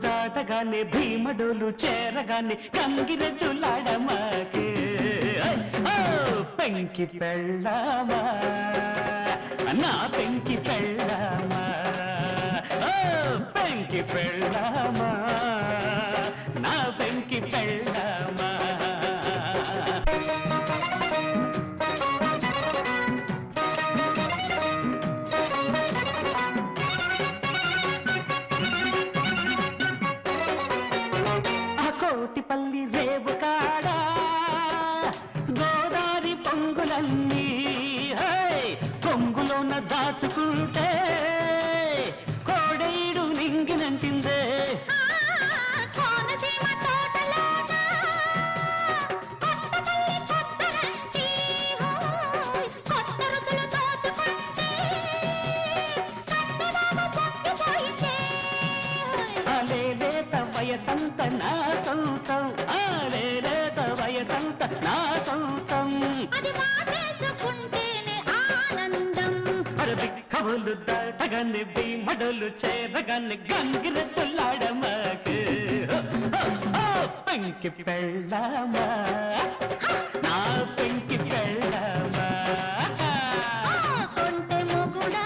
దాటగానే భీమడోలు చేరగానే కంగిరెద్దులాడమాకే పెంకి పెళ్ళామా నా పెంకి పెళ్ళామా పెంకి పెళ్ళామా నా పెంకి పెళ్ళామా కోటిపల్లి రేవు కాడా గోదారి పొంగులన్నీ పొంగులోన దాచుకుంటే కోడేడు నింగినంటిందే వయసంత నా సొంతం ఆలేత వయసంత నా సొంతం కబులు దాటగానే భీమడోలు చేరగానే గంగిరెద్దులాడమాకు పెంకి పెళ్ళామా నా పెంకి పెళ్ళామా కొంటే మొగుడా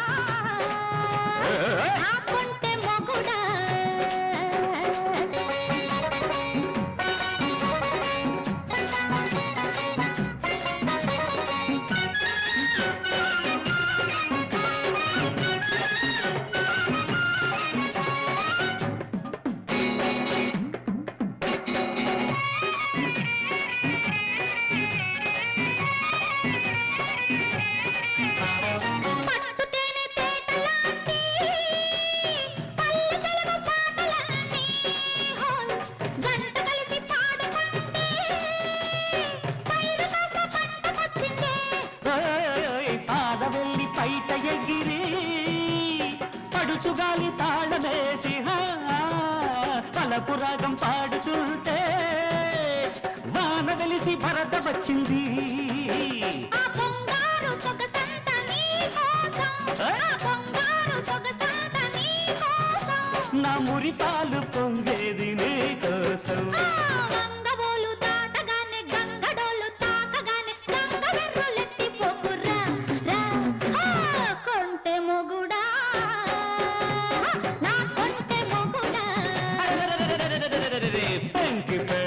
పైట ఎగిరి పడుచుగాలి తాళమేసి పలపు రాగం పాడుతుంటే వాన వెలిసి భరత వచ్చింది నా మురిపాలు పొంగేది నీ కోసం Thank you.